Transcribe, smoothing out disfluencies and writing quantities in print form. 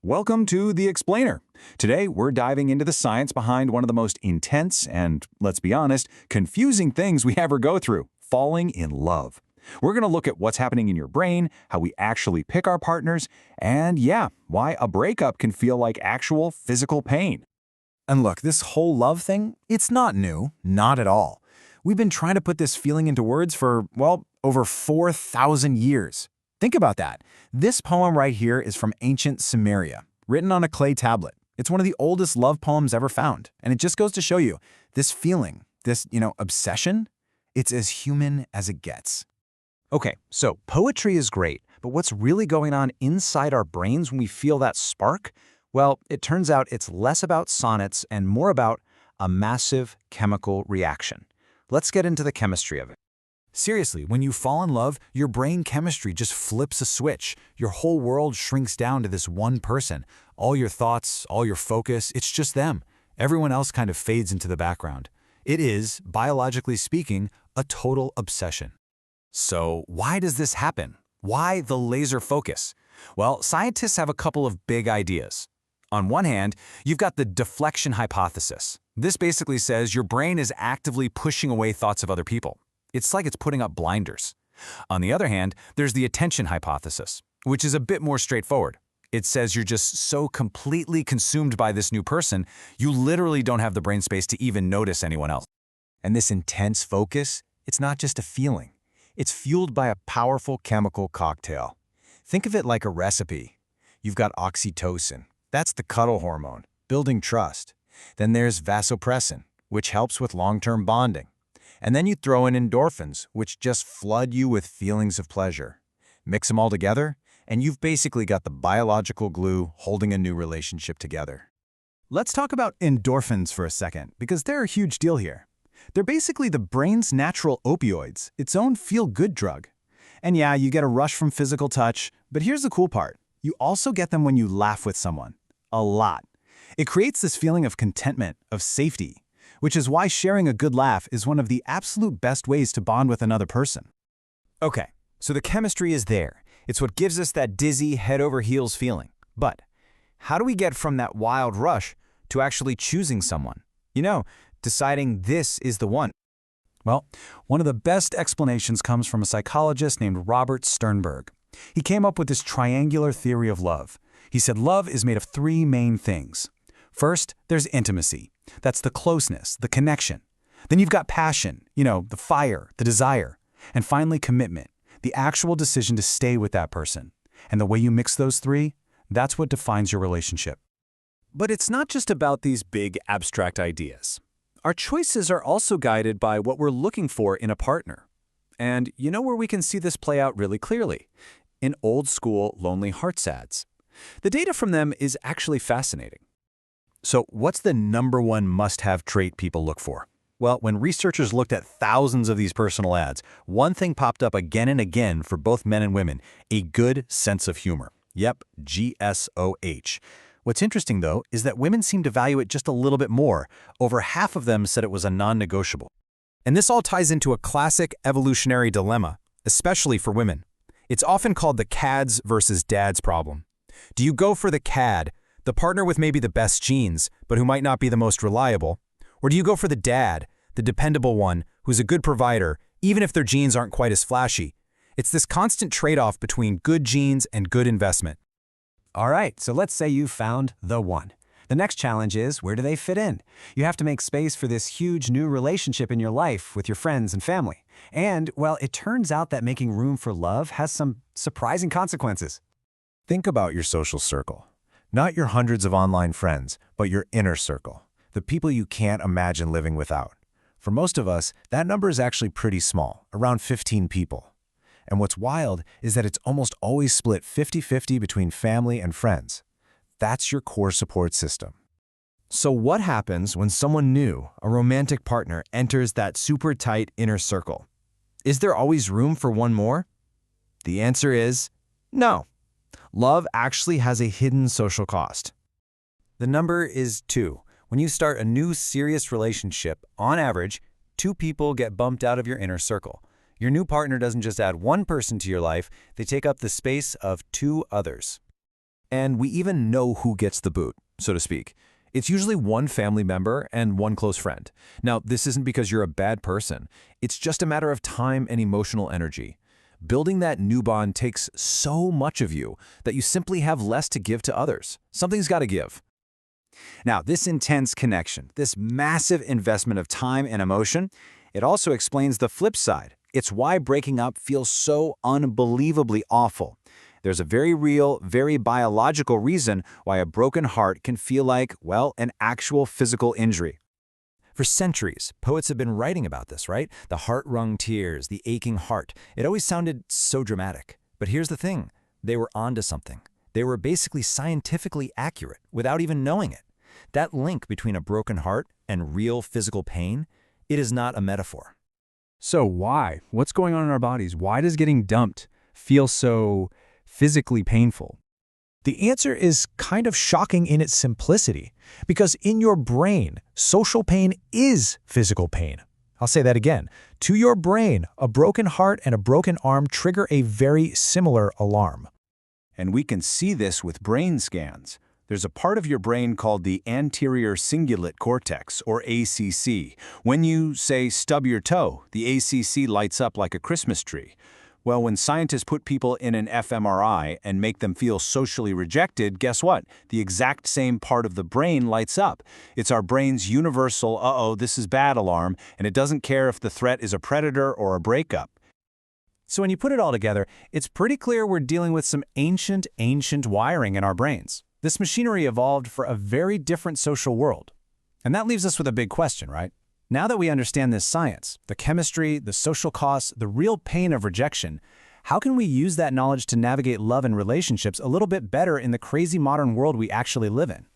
Welcome to The Explainer. Today, we're diving into the science behind one of the most intense and, let's be honest, confusing things we ever go through, falling in love. We're going to look at what's happening in your brain, how we actually pick our partners, and why a breakup can feel like actual physical pain. And look, this whole love thing, it's not new, not at all. We've been trying to put this feeling into words for, over 4,000 years. Think about that. This poem right here is from ancient Sumeria, written on a clay tablet. It's one of the oldest love poems ever found, and it just goes to show you, this feeling, this, obsession, it's as human as it gets. Okay, so poetry is great, but what's really going on inside our brains when we feel that spark? Well, it turns out it's less about sonnets and more about a massive chemical reaction. Let's get into the chemistry of it. Seriously, when you fall in love, your brain chemistry just flips a switch. Your whole world shrinks down to this one person. All your thoughts, all your focus, it's just them. Everyone else kind of fades into the background. It is, biologically speaking, a total obsession. So why does this happen? Why the laser focus? Well, scientists have a couple of big ideas. On one hand, you've got the deflection hypothesis. This basically says your brain is actively pushing away thoughts of other people. It's like it's putting up blinders. On the other hand, there's the attention hypothesis, which is a bit more straightforward. It says you're just so completely consumed by this new person, you literally don't have the brain space to even notice anyone else. And this intense focus, it's not just a feeling. It's fueled by a powerful chemical cocktail. Think of it like a recipe. You've got oxytocin, that's the cuddle hormone, building trust. Then there's vasopressin, which helps with long-term bonding. And then you throw in endorphins, which just flood you with feelings of pleasure. Mix them all together, and you've basically got the biological glue holding a new relationship together. Let's talk about endorphins for a second, because they're a huge deal here. They're basically the brain's natural opioids, its own feel-good drug. And yeah, you get a rush from physical touch, but here's the cool part. You also get them when you laugh with someone. A lot. It creates this feeling of contentment, of safety, which is why sharing a good laugh is one of the absolute best ways to bond with another person. Okay, so the chemistry is there. It's what gives us that dizzy, head-over-heels feeling. But how do we get from that wild rush to actually choosing someone? Deciding this is the one. Well, one of the best explanations comes from a psychologist named Robert Sternberg. He came up with this triangular theory of love. He said love is made of three main things. First, there's intimacy. That's the closeness, the connection. Then you've got passion, the fire, the desire. And finally, commitment, the actual decision to stay with that person. And the way you mix those three, that's what defines your relationship. But it's not just about these big abstract ideas. Our choices are also guided by what we're looking for in a partner. And you know where we can see this play out really clearly? In old-school Lonely Hearts ads. The data from them is actually fascinating. So what's the number one must-have trait people look for? Well, when researchers looked at thousands of these personal ads, one thing popped up again and again for both men and women: a good sense of humor. Yep, GSOH. What's interesting, though, is that women seem to value it just a little bit more. Over half of them said it was a non-negotiable. And this all ties into a classic evolutionary dilemma, especially for women. It's often called the cads versus dads problem. Do you go for the cad, the partner with maybe the best genes, but who might not be the most reliable? Or do you go for the dad, the dependable one, who's a good provider, even if their genes aren't quite as flashy? It's this constant trade-off between good genes and good investment. All right, so let's say you found the one. The next challenge is, where do they fit in? You have to make space for this huge new relationship in your life with your friends and family. And, well, it turns out that making room for love has some surprising consequences. Think about your social circle. Not your hundreds of online friends, but your inner circle. The people you can't imagine living without. For most of us, that number is actually pretty small, around 15 people. And what's wild is that it's almost always split 50-50 between family and friends. That's your core support system. So what happens when someone new, a romantic partner, enters that super tight inner circle? Is there always room for one more? The answer is no. Love actually has a hidden social cost. The number is 2. When you start a new serious relationship, on average, 2 people get bumped out of your inner circle. Your new partner doesn't just add one person to your life, they take up the space of 2 others. And we even know who gets the boot, so to speak. It's usually one family member and one close friend. Now, this isn't because you're a bad person. It's just a matter of time and emotional energy. Building that new bond takes so much of you that you simply have less to give to others. Something's got to give. Now, this intense connection, this massive investment of time and emotion, it also explains the flip side. It's why breaking up feels so unbelievably awful. There's a very real, very biological reason why a broken heart can feel like, well, an actual physical injury. For centuries, poets have been writing about this, right? The heart-wrung tears, the aching heart. It always sounded so dramatic. But here's the thing. They were onto something. They were basically scientifically accurate without even knowing it. That link between a broken heart and real physical pain, it is not a metaphor. So why? What's going on in our bodies? Why does getting dumped feel so physically painful? The answer is kind of shocking in its simplicity, because in your brain, social pain is physical pain. I'll say that again. To your brain, a broken heart and a broken arm trigger a very similar alarm. And we can see this with brain scans. There's a part of your brain called the anterior cingulate cortex, or ACC. When you, say, stub your toe, the ACC lights up like a Christmas tree. Well, when scientists put people in an fMRI and make them feel socially rejected, guess what? The exact same part of the brain lights up. It's our brain's universal, uh-oh, this is bad alarm, and it doesn't care if the threat is a predator or a breakup. So when you put it all together, it's pretty clear we're dealing with some ancient wiring in our brains. This machinery evolved for a very different social world. And that leaves us with a big question, right? Now that we understand this science, the chemistry, the social costs, the real pain of rejection, how can we use that knowledge to navigate love and relationships a little bit better in the crazy modern world we actually live in?